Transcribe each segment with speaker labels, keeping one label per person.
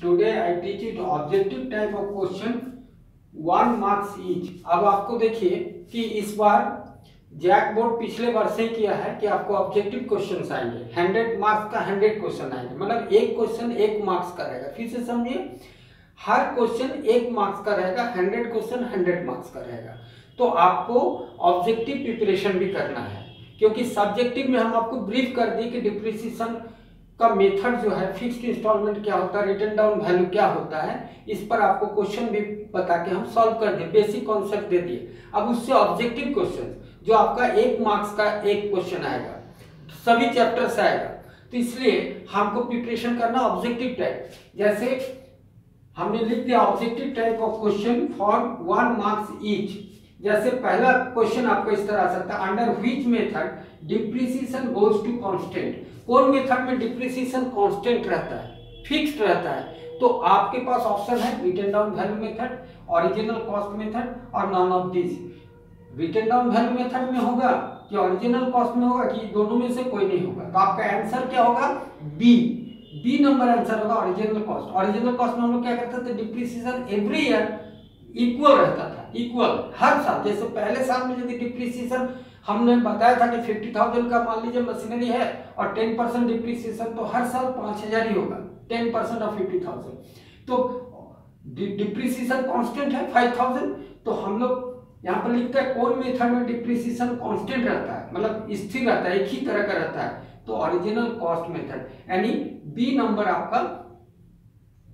Speaker 1: Today I teach you objective type of question 1 marks each. अब आपको देखिए कि इस बार जैक बोर्ड पिछले वर्ष से किया है कि आपको ऑब्जेक्टिव क्वेश्चन आएंगे, 100 मार्क्स का 100 क्वेश्चन आएंगे, मतलब एक क्वेश्चन 1 मार्क्स का रहेगा। फिर से समझिए, हर क्वेश्चन 1 मार्क्स का रहेगा, 100 क्वेश्चन 100 मार्क्स का रहेगा। तो आपको ऑब्जेक्टिव प्रिपरेशन भी करना है, क्योंकि सब्जेक्टिव में हम आपको ब्रीफ कर दिए कि डिप्रिसिएशन का मेथड जो है, फिक्स्ड इंस्टॉलमेंट क्या होता है, रिटन डाउन वैल्यू क्या होता है, इस पर आपको क्वेश्चन भी बता के हम सॉल्व कर दिए, बेसिक कॉन्सेप्ट दे दिए। अब उससे ऑब्जेक्टिव क्वेश्चन जो आपका 1 मार्क्स का एक क्वेश्चन आएगा, सभी चैप्टर से आएगा, तो इसलिए हमको प्रिपरेशन करना ऑब्जेक्टिव टाइप। जैसे हमने लिख दिया objective type of question for 1 marks each. जैसे पहला क्वेश्चन आपको इस तरह आ सकता है, under which method depreciation goes to constant. कौन मेथड में डिप्रिसिएशन कांस्टेंट रहता है, फिक्स्ड रहता है? तो आपके पास ऑप्शन है written down value method, original cost method और none of this. Written down value method में होगा कि ओरिजिनल कॉस्ट में होगा कि दोनों में से कोई नहीं होगा। तो आपका आंसर क्या होगा? बी नंबर आंसर होगा, ओरिजिनल कॉस्ट। ओरिजिनल कॉस्ट में हम लोग क्या करते थे, डिप्रिसिएशन एवरी ईयर इक्वल रहता था, इक्वल हर साल। जैसे पहले साल में यदि डिप्रिसिएशन हमने बताया था कि 50,000 का मान लीजिए मशीनरी है और 10% डिप्रिसिएशन, तो हर साल 5,000 ही होगा, 10% ऑफ 50,000। तो डिप्रिसिएशन कांस्टेंट है 5,000। तो हम लोग यहाँ पर लिखते हैं कौन मेथड में डिप्रिसिएशन कांस्टेंट रहता है, मतलब स्थिर रहता है, एक ही तरह का रहता है, तो ओरिजिनल कॉस्ट मेथड, यानी बी नंबर आपका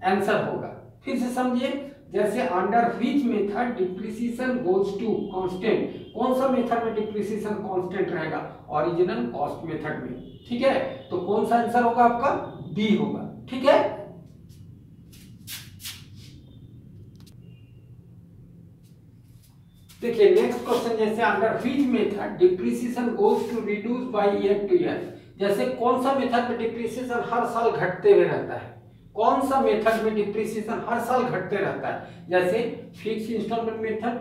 Speaker 1: आंसर होगा। फिर से समझिए, जैसे under which method depreciation goes to constant, कौन सा मेथड में डिप्रिसिएशन कांस्टेंट रहेगा? ओरिजिनल कॉस्ट मेथड में। ठीक है, तो कौन सा आंसर होगा आपका? बी होगा। ठीक है, देखिए नेक्स्ट क्वेश्चन, जैसे under which method depreciation goes to reduce by year to year. जैसे कौन सा मेथड में डिप्रिसिएशन हर साल घटते हुए रहता है, कौन सा मेथड में डिप्रिसिएशन हर साल घटते रहता है? जैसे fixed installment method,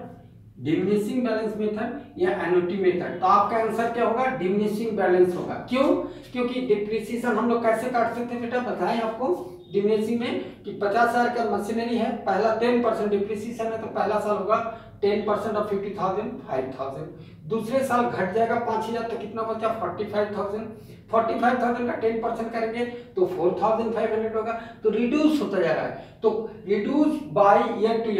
Speaker 1: diminishing balance method या एन्युटी मेथड। तो आपका आंसर क्या होगा? डिमिनिशिंग बैलेंस होगा। क्यों? क्योंकि डिप्रिसिएशन हम लोग कैसे काट सकते हैं बेटा, बताएं आपको। डिमिनिशिंग में कि 50,000 का मशीनरी है, पहला 10% डिप्रिसिएशन है, तो पहला साल होगा 10% ऑफ 50,000 5,000। दूसरे साल घट जाएगा 5,000, तो कितना बचा? 45,000। 45,000 का 10% करेंगे तो 4,500 होगा। तो रिड्यूस होता जा रहा है, तो reduce by year to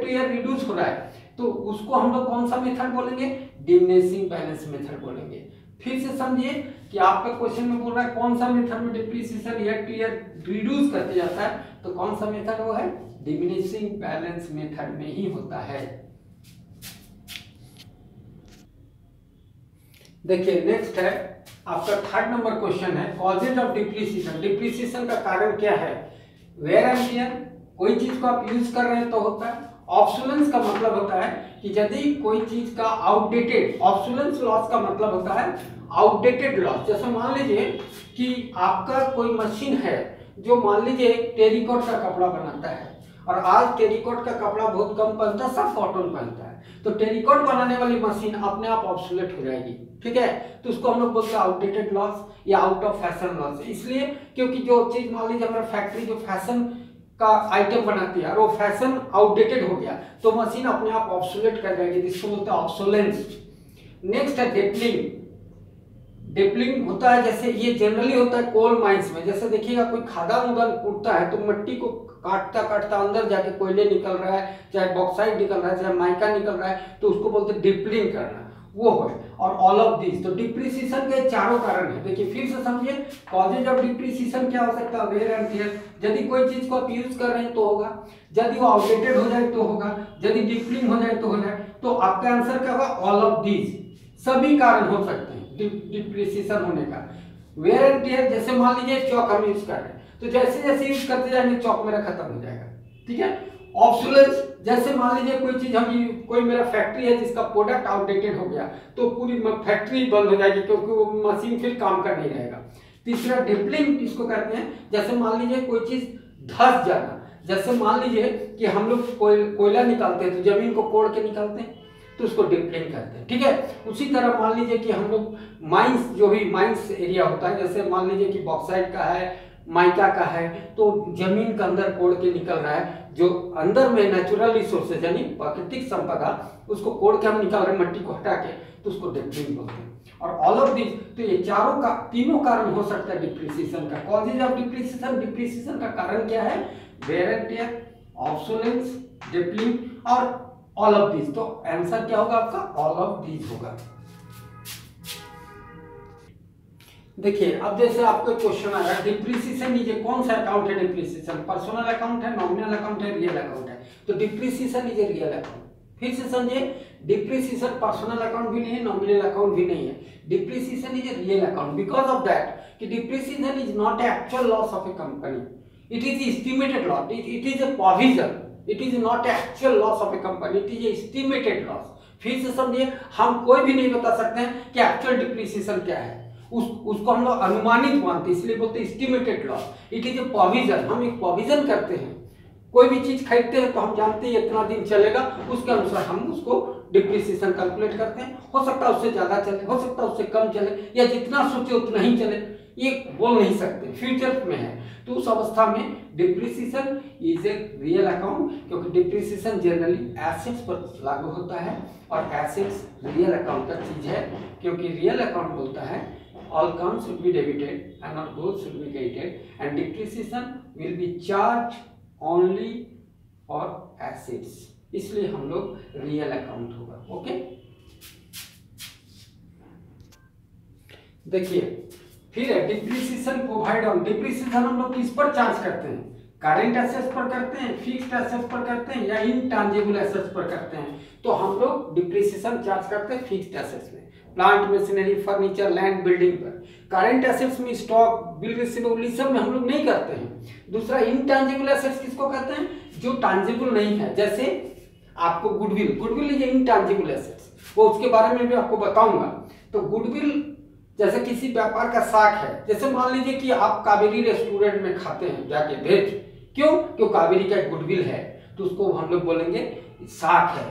Speaker 1: year reduce हो रहा है, तो उसको हम लोग कौन सा मेथड बोलेंगे? डिमिनिशिंग बैलेंस मेथड बोलेंगे। फिर से समझिए कि आपका क्वेश्चन में बोल रहा है कौन सा मेथड में depreciation year to year reduce करते जाता है, तो कौन सा मेथड वो है? डिमिनिशिंग बैलेंस मेथड में ही होता है। देखिए नेक्स्ट है आपका 3rd नंबर क्वेश्चन है, कॉजेज ऑफ डिप्रिसिएशन। डिप्रिसिएशन का कारण क्या है? वेयर एंड टियर, कोई चीज को आप यूज कर रहे हैं तो होता है। ऑब्सोलेंस का मतलब होता है कि यदि कोई चीज का आउटडेटेड, ऑब्सोलेंस लॉस का मतलब होता है आउटडेटेड लॉस। जैसे मान लीजिए कि आपका कोई मशीन है जो मान लीजिए टेरिकॉट का कपड़ा बनाता है, और आज टेरिकॉट का कपड़ा बहुत कम बनता है, सब कॉटन बनता है, तो टेरिकॉट बनाने वाली मशीन अपने आप ऑब्सोलेट हो जाएगी। ठीक है, तो उसको हम लोग बोलते हैं आउटडेटेड लॉस या आउट ऑफ फैशन लॉस। इसलिए क्योंकि जो चीज मान लीजिए हमारा फैक्ट्री जो फैशन का आइटम बनाती है और वो फैशन आउटडेटेड हो गया, तो मशीन अपने आप ऑब्सोलेट कर जाएगी, जिसको बोलते हैं ऑब्सोलेंस। नेक्स्ट है डेपलिंग। डेपलिंग होता है, जैसे ये जनरली होता है कोल माइंस में। जैसे देखिएगा कोई खादान उदान उठता है तो मिट्टी को काटता काटता अंदर जाके कोयले निकल रहा है, चाहे बॉक्साइट निकल रहा है, चाहे माइका निकल रहा है, तो उसको बोलते हैं डिपलिंग करना, वो है। और ऑल ऑफ दिस, तो डिप्रिसिएशन के चारों कारण है। देखिए फिर से समझिए, कॉजेज ऑफ डिप्रिसिएशन क्या हो सकता है? Wear and tear. यदि कोई चीज को आप यूज कर रहे हैं तो होगा, यदि वो आउटडेटेड हो जाए तो होगा, यदि डिपलिंग हो जाए तो हो जाए। तो आपका आंसर क्या होगा? ऑल ऑफ दिस, सभी कारण हो सकते हैं डिप्रिसिएशन होने का। वेयर एंड टियर, जैसे मान लीजिए चौक हम यूज कर रहे हैं, तो जैसे जैसे यूज करते जाएंगे चौक मेरा खत्म हो जाएगा। ठीक है, ऑब्सोलेंस, जैसे मान लीजिए कोई चीज कोई मेरा फैक्ट्री है जिसका प्रोडक्ट आउटडेटेड हो गया, तो पूरी फैक्ट्री बंद हो जाएगी, क्योंकि वो मशीन फिर काम कर नहीं रहेगा। तीसरा डिपलिंग इसको कहते हैं, जैसे मान लीजिए कोई चीज धंस जाना, जैसे मान लीजिए कि हम लोग कोयला निकालते हैं तो जमीन को कोड़ के निकालते हैं, तो उसको डिपलिंग कहते हैं। ठीक है, उसी तरह मान लीजिए कि हम लोग माइंस, जो भी माइंस एरिया होता है, जैसे मान लीजिए कि बॉक्साइट का है, माइका का है तो जमीन के अंदर कोड़ के निकल रहा है, जो अंदर में नेचुरल रिसोर्सेज यानी प्राकृतिक संपदा उसको कोड़ के हम निकाल रहे हैं मट्टी को हटा के, तो उसको डेप्लिंग बोलते हैं। और ऑल ऑफ दिस, तो ये चारों का तीनों कारण हो सकता है डिप्रिसिएशन का। कॉजेज ऑफ डिप्रिसिएशन, डिप्रिसिएशन का कारण क्या है? वेयर एंड टियर, ऑब्सोलेंस, डेप्लिंग और ऑल ऑफ दिस। तो आंसर क्या होगा आपका? ऑल ऑफ दिस होगा। देखिए अब जैसे आपको क्वेश्चन आ रहा है डिप्रिसिएशन इज कौन सा अकाउंट है? डिप्रिसिएशन पर्सनल अकाउंट है, नॉमिनल अकाउंट है, रियल अकाउंट है? तो डिप्रिसिएशन इज रियल अकाउंट। फिर से समझिए, डिप्रिसिएशन पर्सनल अकाउंट भी नहीं है, नॉमिनल अकाउंट भी नहीं है, depreciation is real account. Because of that कि depreciation is not actual loss of a company, it is estimated loss, it is a provision, it is not actual loss of a company, it is estimated loss. फिर से समझिए, हम कोई भी नहीं बता सकते हैं कि एक्चुअल डिप्रिसिएशन क्या है, उसको हम लोग अनुमानित मानते हैं, इसलिए बोलते हैं estimated loss. It is a provision, हम एक प्रोविजन करते हैं, कोई भी चीज खरीदते हैं तो हम जानते हैं इतना दिन चलेगा, उसके अनुसार हम उसको डिप्रिसिएशन कैलकुलेट करते हैं। हो सकता है उससे ज्यादा चले, हो सकता है उससे कम चले, या जितना सोचे उतना ही चले, ये बोल नहीं सकते, फ्यूचर में है। तो उस अवस्था में depreciation is a real account, क्योंकि डिप्रिसिएशन जनरली एसेट्स पर लागू होता है और एसेट्स रियल अकाउंट का चीज है, क्योंकि रियल अकाउंट बोलता है all comes should be debited and all goes should be credited and depreciation will be charged only for assets, इसलिए हम लोग रियल अकाउंट होगा। ओके, देखिए फिर है डिप्रिसिएशन प्रोवाइड ऑन। डिप्रिसिएशन हम लोग किस पर चार्ज करते हैं? करेंट एसेट्स पर करते हैं, फिक्स्ड एसेट्स पर करते हैं, या इनटैंजिबल एसेट्स पर करते हैं? तो हम लोग डिप्रिसिएशन चार्ज करते हैं फिक्स्ड एसेट्स में, plant machinery, furniture, land, building पर। करेंट एसेट्स में स्टॉक, बिल रिसीवेबल, इस सब में हम लोग नहीं करते हैं। दूसरा इनटैंजिबल एसेट्स किसको कहते हैं? जो टैंजिबल नहीं है, जैसे आपको goodwill, goodwill is intangible assets, वो उसके बारे में भी आपको बताऊंगा। तो गुडविल जैसे किसी व्यापार का साख है, जैसे मान लीजिए कि आप कावेरी रेस्टोरेंट में खाते हैं जाके भेज, क्यों कावेरी का एक गुडविल है, तो उसको हम लोग बोलेंगे साख है,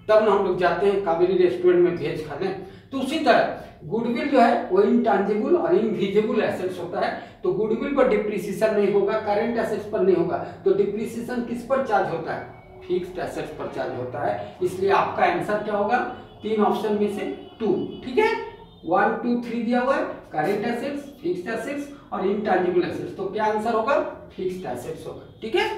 Speaker 1: तब ना हम लोग जाते हैं कावेरी रेस्टोरेंट में भेज खाने। तो उसी तरह गुडविल जो है वो इनटैंजिबल और इनविजिबल एसेट्स होता है, तो गुडविल पर डिप्रिसिएशन नहीं होगा, करेंट एसेट्स पर नहीं होगा। तो डिप्रिसिएशन किस पर चार्ज होता है? फिक्स्ड एसेट्स पर चार्ज होता है। इसलिए आपका आंसर क्या होगा? तीन ऑप्शन में से 2, ठीक है, 1 2 3 दिया हुआ है, करेंट एसेट्स, फिक्स्ड एसेट्स और इनटैंजिबल एसेट्स। तो क्या आंसर होगा? फिक्स्ड एसेट्स होगा, ठीक है।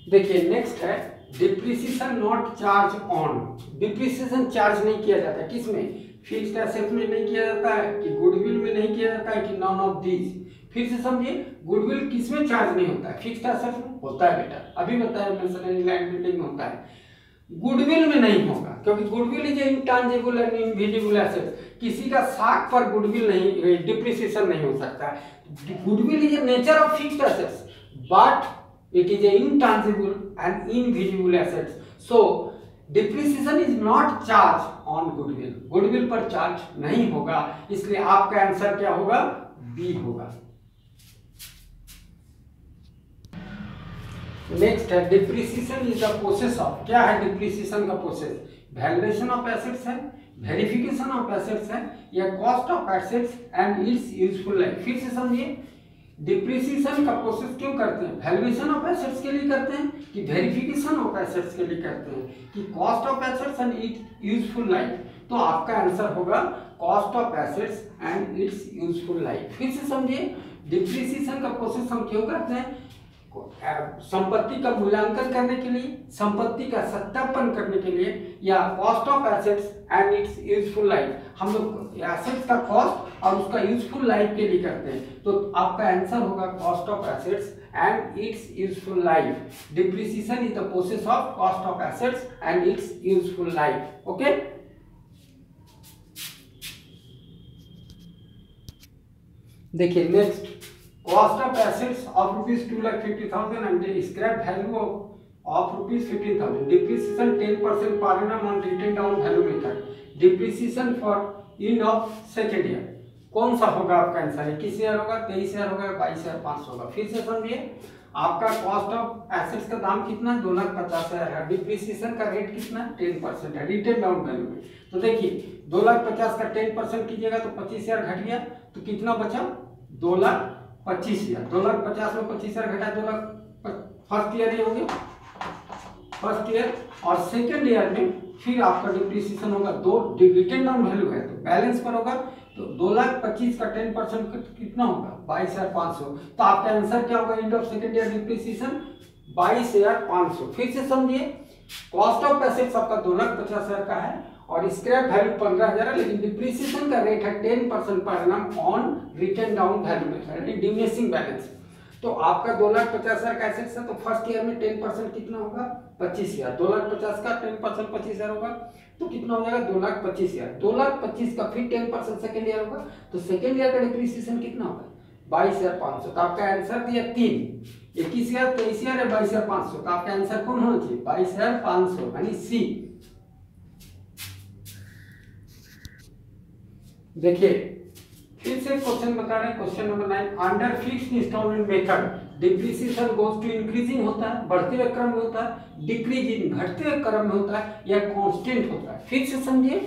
Speaker 1: देखिए नेक्स्ट है depreciation not charge on. Depreciation charge नहीं किया जाता, किसमें? फिक्स्ड एसेट में नहीं किया जाता है, कि गुडविल में नहीं किया जाता है, कि नॉन ऑफ दीज। फिर से समझिए, गुडविल किसमें चार्ज नहीं होता है? फिक्स्ड एसेट में होता है बेटा, अभी बताया, मशीनरी, लैंड, बिल्डिंग में होता है। गुडविल में नहीं होगा, क्योंकि goodwill is intangible and invisible asset, किसी का साख पर गुडविल नहीं, डिप्रिसिएशन नहीं हो सकता है। Goodwill is a nature of fixed assets but it is a intangible and invisible assets, so depreciation is not charged on goodwill, goodwill पर चार्ज नहीं होगा, इसलिए आपका आंसर क्या होगा? बी होगा। नेक्स्ट है depreciation is the process of. क्या है डिप्रिसिएशन का प्रोसेस? वैल्यूएशन ऑफ एसेट्स है, वेरिफिकेशन ऑफ एसेट्स है, या cost of assets and it's useful life. फिर से समझिए, डिप्रिसिएशन का प्रोसेस क्यों करते हैं? वैल्यूएशन ऑफ एसेट्स के लिए करते हैं, कि वेरिफिकेशन ऑफ एसेट्स के लिए करते हैं, कि cost of assets and it's useful life. तो आपका आंसर होगा cost of assets and it's useful life. फिर से समझिए, डिप्रिसिएशन का प्रोसेस हम क्यों करते हैं? संपत्ति का मूल्यांकन करने के लिए, संपत्ति का सत्यापन करने के लिए, या cost of assets and it's useful life, हम लोग एसेट्स का कॉस्ट और उसका यूजफुल लाइफ के लिए करते हैं। तो आपका आंसर होगा cost of assets and it's useful life. Depreciation is the process of cost of assets and it's useful life. Okay, देखिए next, cost of assets of rupees 2,50,000 and the scrap value of rupees 15,000. Depreciation 10% per annum on written down value method. Depreciation for end of second year. कौन सा होगा आपका answer? 21,000 होगा, 23,000 होगा, 22,500 होगा। फिर से समझिए, आपका कॉस्ट ऑफ एसेट्स का दाम कितना? 2,50,000 है। डिप्रिसिएशन का रेट कितना? 10% है रिटन डाउन वैल्यू में। तो देखिए, 2,50,000 का 10% कीजिएगा तो 25,000 घट गया, तो कितना बचा 2,25,000। 2,50,000 में 25,000 घटा 2 लाख। फर्स्ट ईयर ये हो गया फर्स्ट ईयर। और सेकेंड ईयर में फिर आपका डिप्रिसिएशन होगा, दो रिटर्न डाउन वैल्यू है तो बैलेंस पर होगा, तो 2,25,000 का 10% कितना होगा 22,500। तो आपका आंसर क्या होगा end of second year depreciation 22,500। फिर से समझिए, कॉस्ट ऑफ एसेट्स आपका 2,50,000 का है और स्क्रैप वैल्यू 15,000 है, लेकिन डिप्रिसिएशन का रेट है 10% per annum on return down value में डिमिनिशिंग बैलेंस। तो आपका 2,50,000 का एसेट्स है, तो फर्स्ट ईयर में 10% कितना होगा 25,000। 2,50,000 का 10% 25,000 होगा, तो कितना हो जाएगा 2,25,000। 2,25,000 का फिर 10% सेकेंड ईयर होगा, तो सेकेंड ईयर का डिप्रिसिएशन कितना होगा 22,500। तो आपका आंसर दिया 3, 21,000, 23,000 है 22,500। तो आपका आंसर कौन होना चाहिए 22,500 यानी सी। देखिए फिर से क्वेश्चन बता रहे हैं, question number 9, under fixed installment method depreciation goes to increasing होता है, बढ़ते हुए क्रम में होता है, डिक्रीजिंग घटते हुए क्रम में होता है, या कांस्टेंट होता है। फिर से समझिए,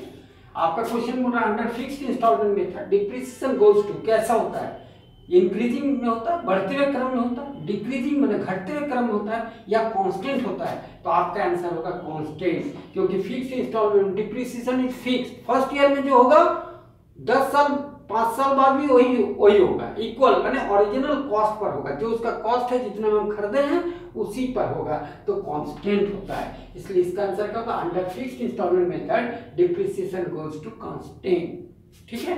Speaker 1: आपका क्वेश्चन बोल रहा है under fixed installment method depreciation goes to कैसा होता है, इंक्रीजिंग में होता है, बढ़ते हुए क्रम में होता है, डिक्रीजिंग में घटते हुए क्रम में होता है, या कांस्टेंट होता है। तो आपका आंसर होगा कांस्टेंट, क्योंकि fixed installment depreciation is fixed. First year में जो होगा 10 साल 5 साल बाद भी वही होगा, इक्वल यानी ओरिजिनल कॉस्ट पर होगा, जो उसका कॉस्ट है जितने में हम खरीदे हैं उसी पर होगा, तो कांस्टेंट होता है। इसलिए इसका आंसर क्या होगा under fixed installment method depreciation goes to constant. ठीक है,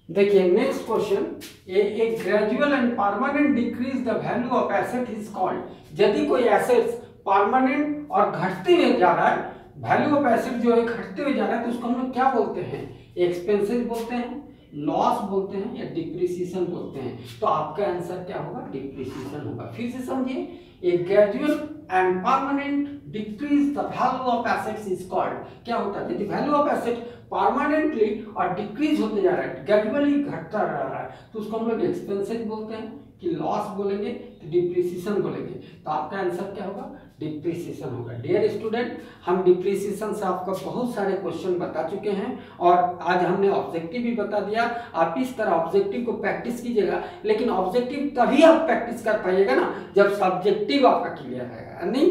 Speaker 1: देखिए next question, a gradual and permanent decrease the value of asset is called. यदि कोई एसेट्स परमानेंट और घटते हुए जा रहा है, वैल्यू ऑफ एसेट जो है घटते हुए जा रहा है, तो उसको हम लोग क्या बोलते हैं, एक्सपेंसेस बोलते हैं, लॉस बोलते हैं, या डिप्रिसिएशन बोलते हैं। तो आपका आंसर क्या होगा डिप्रिसिएशन होगा। फिर से समझिए, ए gradual and permanent decrease the value of assets is called. क्या होता है यदि वैल्यू ऑफ एसेट परमानेंटली और डिक्रीज होते जा रहा है, ग्रेजुअली घटता रह रहा है, तो उसको हम लोग एक्सपेंसेस बोलते हैं, कि लॉस बोलेंगे तो डिप्रिसिएशन बोलेंगे। तो आपका आंसर क्या होगा डिप्रिसिएशन होगा। डियर स्टूडेंट, हम डिप्रिसिएशन से आपको बहुत सारे क्वेश्चन बता चुके हैं और आज हमने ऑब्जेक्टिव भी बता दिया। आप इस तरह ऑब्जेक्टिव को प्रैक्टिस कीजिएगा, लेकिन ऑब्जेक्टिव तभी आप प्रैक्टिस कर पाइएगा ना जब सब्जेक्टिव आपका क्लियर रहेगा। नहीं,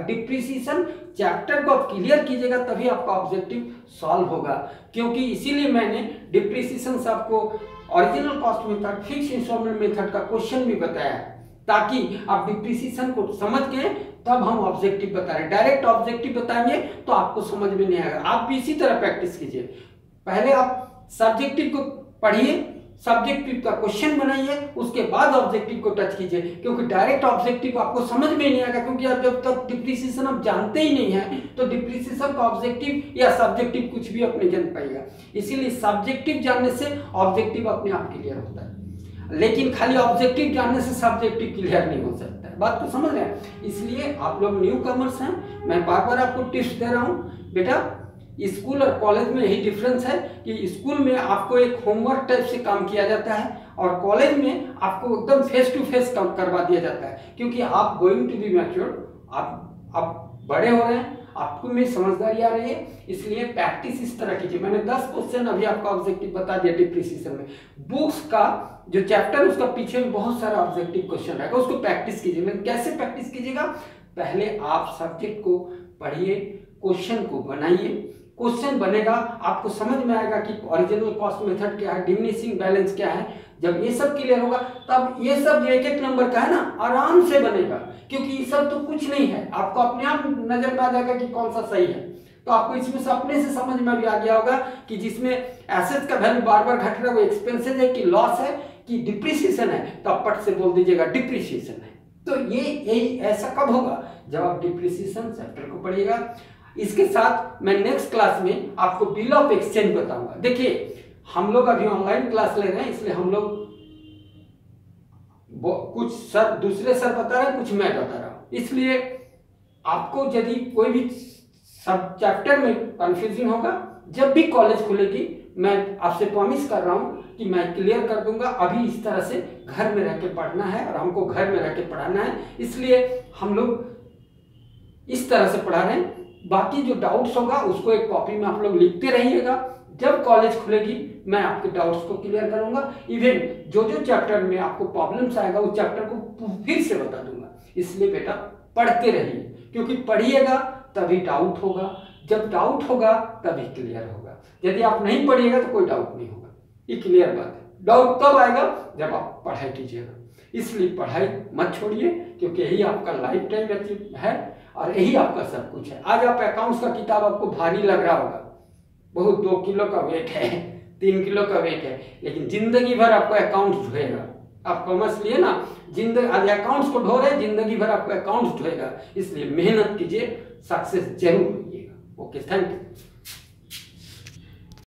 Speaker 1: डिप्रिसिएशन चैप्टर को आप क्लियर कीजिएगा तभी आपका ऑब्जेक्टिव सॉल्व होगा, क्योंकि इसीलिए मैंने डिप्रिसिएशन से आपको original cost method, fixed installment method का क्वेश्चन भी बताया, ताकि आप डिप्रिसिएशन को समझ के तब हम ऑब्जेक्टिव बता रहे हैं। डायरेक्ट ऑब्जेक्टिव बताएंगे तो आपको समझ में नहीं आएगा। आप भी इसी तरह प्रैक्टिस कीजिए, पहले आप सब्जेक्टिव को पढ़िए, सब्जेक्टिव का क्वेश्चन बनाइए, उसके बाद ऑब्जेक्टिव को टच कीजिए, क्योंकि डायरेक्ट ऑब्जेक्टिव आपको समझ में नहीं आएगा, क्योंकि आप जब तक डिप्रिसिएशन आप जानते ही नहीं है तो डिप्रिसिएशन का ऑब्जेक्टिव या सब्जेक्टिव कुछ भी आप नहीं जान पाएगा। इसीलिए सब्जेक्टिव जानने से ऑब्जेक्टिव अपने आप क्लियर होता है, लेकिन खाली ऑब्जेक्टिव जानने से सब्जेक्टिव क्लियर नहीं हो सकता है। बात को समझ रहे हैं? इसलिए आप लोग न्यू कमर्स हैं, मैं बार बार आपको टिप्स दे रहा हूँ। बेटा, स्कूल और कॉलेज में यही डिफरेंस है कि स्कूल में आपको एक होमवर्क टाइप से काम किया जाता है और कॉलेज में आपको एकदम फेस टू फेस काम करवा दिया जाता है, क्योंकि आप गोइंग टू बी मैच्योर, आप बड़े हो रहे हैं, आपको में समझदारी आ रही है, इसलिए प्रैक्टिस इस तरह कीजिए। मैंने 10 क्वेश्चन अभी आपका ऑब्जेक्टिव बता दिया डिप्रिसिएशन में। बुक्स का जो चैप्टर उसका पीछे में बहुत सारा ऑब्जेक्टिव क्वेश्चन रहेगा, उसको प्रैक्टिस कीजिए। लेकिन कैसे प्रैक्टिस कीजिएगा? पहले आप सब्जेक्ट को पढ़िए, क्वेश्चन को बनाइए, क्वेश्चन बनेगा, आपको समझ में आएगा कि ओरिजिनल कॉस्ट मेथड क्या है, डिमिनिशिंग बैलेंस क्या है। जब ये सब क्लियर होगा तब ये सब जो एक एक नंबर का है ना आराम से बनेगा, क्योंकि ये सब तो कुछ नहीं है, आपको अपने आप नजर में आ जाएगा कि कौन सा सही है। तो आपको इसमें से अपने से समझ में भी आ गया होगा कि जिसमें एसेट का वैल्यू बार बार घट रहा है वो एक्सपेंसेस है कि लॉस है कि डिप्रिसिएशन है, तो आप पट से बोल दीजिएगा डिप्रिसिएशन है। तो ये यही ऐसा कब होगा? जब आप डिप्रिसिएशन चैप्टर को पढ़िएगा। इसके साथ मैं नेक्स्ट क्लास में आपको बिल ऑफ एक्सचेंज बताऊंगा। देखिए, हम लोग अभी ऑनलाइन क्लास ले रहे हैं, इसलिए हम लोग कुछ सर दूसरे सर बता रहे हैं, कुछ मैं बता रहा हूं। इसलिए आपको यदि कोई भी सब चैप्टर में कंफ्यूजन होगा, जब भी कॉलेज खुलेगी मैं आपसे प्रॉमिस कर रहा हूं कि मैं क्लियर कर दूंगा। अभी इस तरह से घर में रह के पढ़ना है और हमको घर में रह के पढ़ाना है, इसलिए हम लोग इस तरह से पढ़ा रहे हैं। बाकी जो डाउट्स होगा उसको एक कॉपी में आप लोग लिखते रहिएगा। जब कॉलेज खुलेगी मैं आपके डाउट्स को क्लियर करूंगा। इवन जो जो चैप्टर में आपको प्रॉब्लम्स आएगा उस चैप्टर को फिर से बता दूंगा। इसलिए बेटा पढ़ते रहिए, क्योंकि पढ़िएगा तभी डाउट होगा, जब डाउट होगा तभी क्लियर होगा। यदि आप नहीं पढ़िएगा तो कोई डाउट नहीं होगा, ये क्लियर बात है। डाउट तब आएगा जब आप पढ़ाई कीजिएगा। इसलिए पढ़ाई मत छोड़िए, क्योंकि यही आपका लाइफ टाइम है और यही आपका सब कुछ है। आज आप अकाउंट्स का किताब आपको भारी लग रहा होगा, बहुत 2 किलो का वेट है, 3 किलो का वेट है, लेकिन जिंदगी भर आपको अकाउंट्स ढोएगा। आप कॉमर्स लिए ना, जिंदगी अकाउंट्स को ढो रहे, जिंदगी भर आपको अकाउंट्स ढोएगा। इसलिए मेहनत कीजिए, सक्सेस जरूर होइएगा। Okay, thank you.